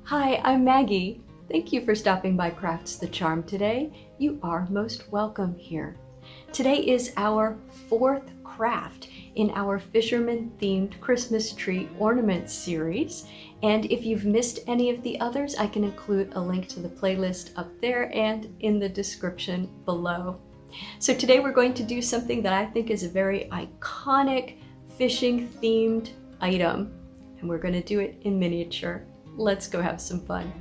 Hi, I'm Maggie. Thank you for stopping by Crafts the Charm today. You are most welcome here. Today is our fourth craft in our fisherman-themed Christmas tree ornament series. And if you've missed any of the others, I can include a link to the playlist up there and in the description below. So today we're going to do something that I think is a very iconic fishing-themed item, and we're going to do it in miniature. Let's go have some fun.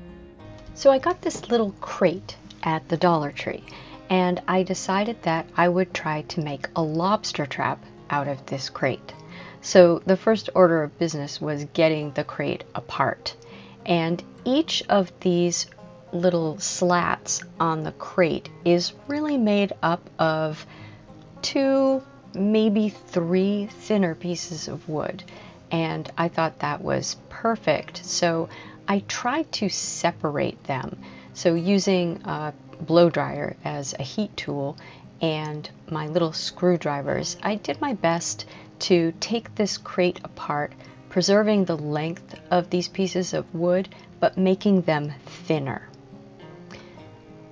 So I got this little crate at the Dollar Tree, and I decided that I would try to make a lobster trap out of this crate. So the first order of business was getting the crate apart, and each of these little slats on the crate is really made up of 2, maybe 3 thinner pieces of wood, and I thought that was perfect. So I tried to separate them. So using a blow dryer as a heat tool and my little screwdrivers, I did my best to take this crate apart, preserving the length of these pieces of wood, but making them thinner.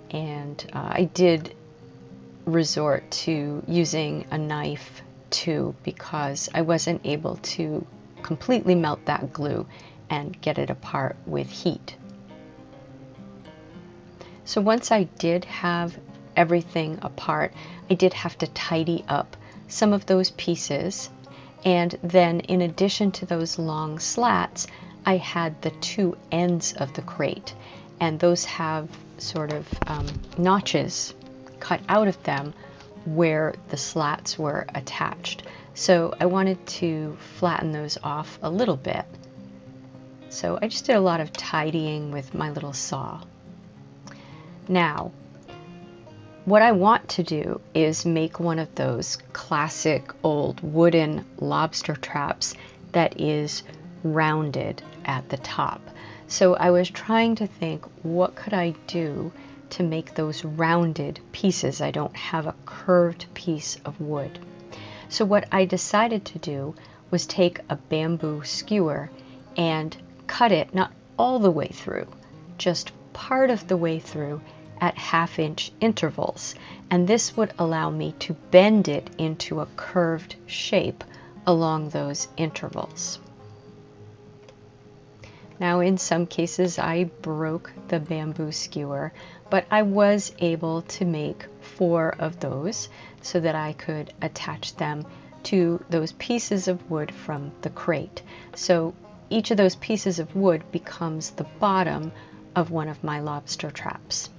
And I did resort to using a knife too, because I wasn't able to completely melt that glue and get it apart with heat. So once I did have everything apart, I did have to tidy up some of those pieces, and then in addition to those long slats, I had the 2 ends of the crate, and those have sort of notches cut out of them where the slats were attached. So I wanted to flatten those off a little bit. So I just did a lot of tidying with my little saw. Now, what I want to do is make one of those classic old wooden lobster traps that is rounded at the top. So I was trying to think, what could I do to make those rounded pieces? I don't have a curved piece of wood. So what I decided to do was take a bamboo skewer and cut it not all the way through, just part of the way through at 1/2-inch intervals. And this would allow me to bend it into a curved shape along those intervals. Now, in some cases, I broke the bamboo skewer, but I was able to make 4 of those so that I could attach them to those pieces of wood from the crate. So each of those pieces of wood becomes the bottom of one of my lobster traps.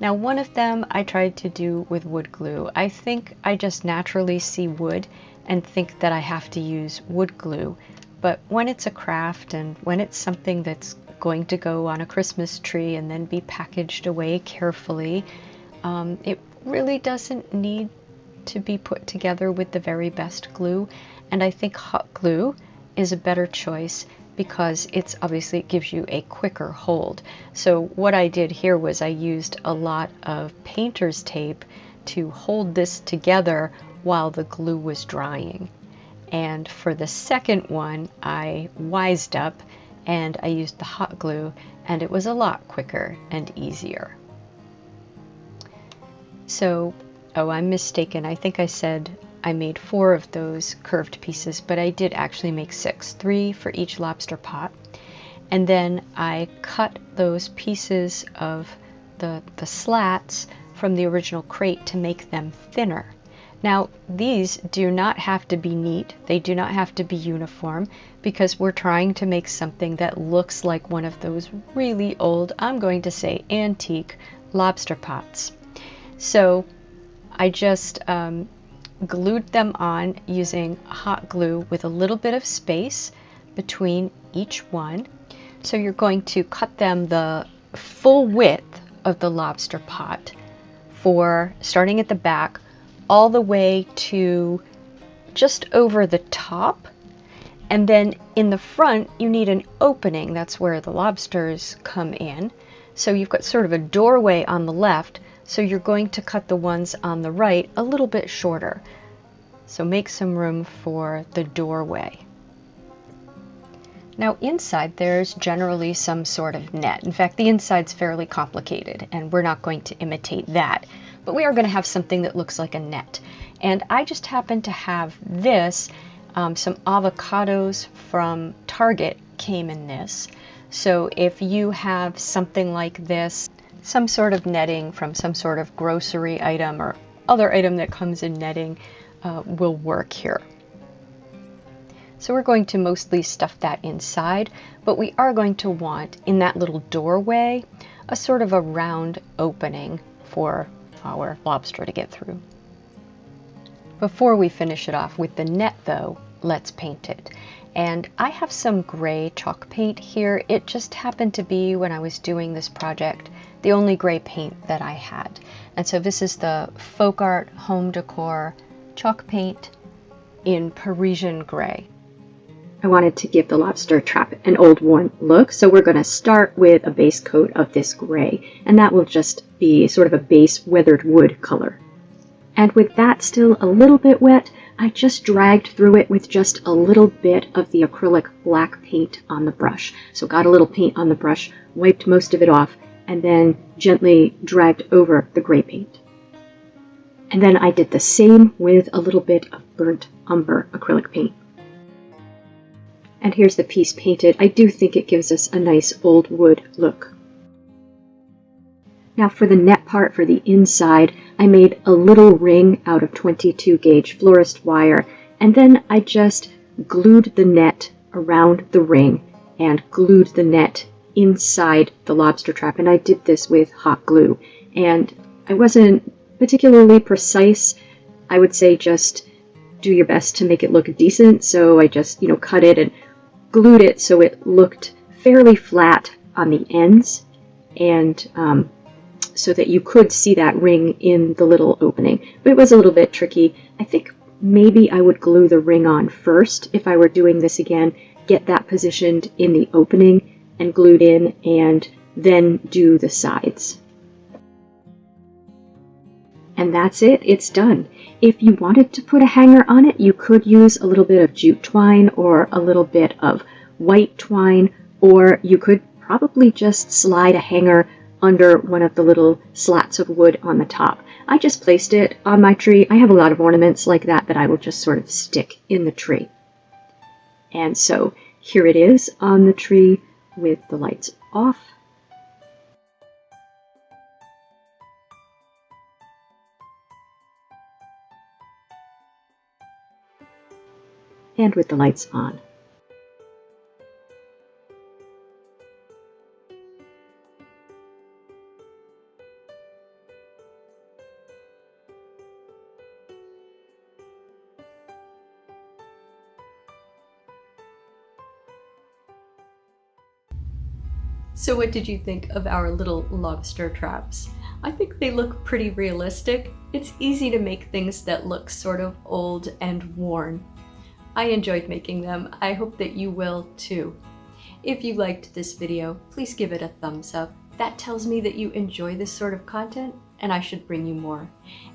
Now, one of them I tried to do with wood glue. I think I just naturally see wood and think that I have to use wood glue. But when it's a craft and when it's something that's going to go on a Christmas tree and then be packaged away carefully, it really doesn't need to be put together with the very best glue. And I think hot glue is a better choice because it gives you a quicker hold. So what I did here was I used a lot of painter's tape to hold this together while the glue was drying. And for the second one, I wised up and I used the hot glue, and it was a lot quicker and easier. So, I'm mistaken. I think I said I made 4 of those curved pieces, but I did actually make 6, 3 for each lobster pot. And then I cut those pieces of the slats from the original crate to make them thinner. Now, these do not have to be neat, they do not have to be uniform, because we're trying to make something that looks like one of those really old, I'm going to say antique, lobster pots. So I just glued them on using hot glue with a little bit of space between each one. So you're going to cut them the full width of the lobster pot, for starting at the back all the way to just over the top, and then in the front you need an opening. That's where the lobsters come in. So you've got sort of a doorway on the left, so you're going to cut the ones on the right a little bit shorter. So make some room for the doorway. Now inside there's generally some sort of net. In fact, the inside's fairly complicated and we're not going to imitate that, but we are going to have something that looks like a net. And I just happen to have this, some avocados from Target came in this. So if you have something like this, some sort of netting from some sort of grocery item or other item that comes in netting will work here. So we're going to mostly stuff that inside, but we are going to want, in that little doorway, a sort of a round opening for our lobster to get through. Before we finish it off with the net though, let's paint it. And I have some gray chalk paint here. It just happened to be, when I was doing this project, the only gray paint that I had. And so this is the Folk Art Home Decor chalk paint in Parisian gray. I wanted to give the lobster trap an old worn look, so we're going to start with a base coat of this gray, and that will just be sort of a base weathered wood color. And with that still a little bit wet, I just dragged through it with just a little bit of the acrylic black paint on the brush. So got a little paint on the brush, wiped most of it off, and then gently dragged over the gray paint. And then I did the same with a little bit of burnt umber acrylic paint. And here's the piece painted. I do think it gives us a nice old wood look. Now for the net part for the inside, I made a little ring out of 22 gauge florist wire, and then I just glued the net around the ring and glued the net inside the lobster trap, and I did this with hot glue. And I wasn't particularly precise. I would say just do your best to make it look decent, so I just, cut it and glued it so it looked fairly flat on the ends, and so that you could see that ring in the little opening. But it was a little bit tricky. I think maybe I would glue the ring on first if I were doing this again, get that positioned in the opening and glued in, and then do the sides. And that's it, it's done. If you wanted to put a hanger on it, you could use a little bit of jute twine or a little bit of white twine, or you could probably just slide a hanger under one of the little slats of wood on the top. I just placed it on my tree. I have a lot of ornaments like that that I will just sort of stick in the tree. And so here it is on the tree with the lights off. And with the lights on. So what did you think of our little lobster traps? I think they look pretty realistic. It's easy to make things that look sort of old and worn. I enjoyed making them. I hope that you will too. If you liked this video, please give it a thumbs up. That tells me that you enjoy this sort of content and I should bring you more.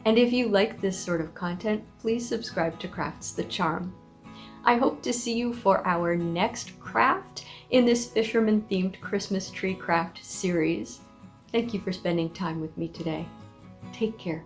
And if you like this sort of content, please subscribe to Crafts the Charm. I hope to see you for our next craft in this fisherman-themed Christmas tree craft series. Thank you for spending time with me today. Take care.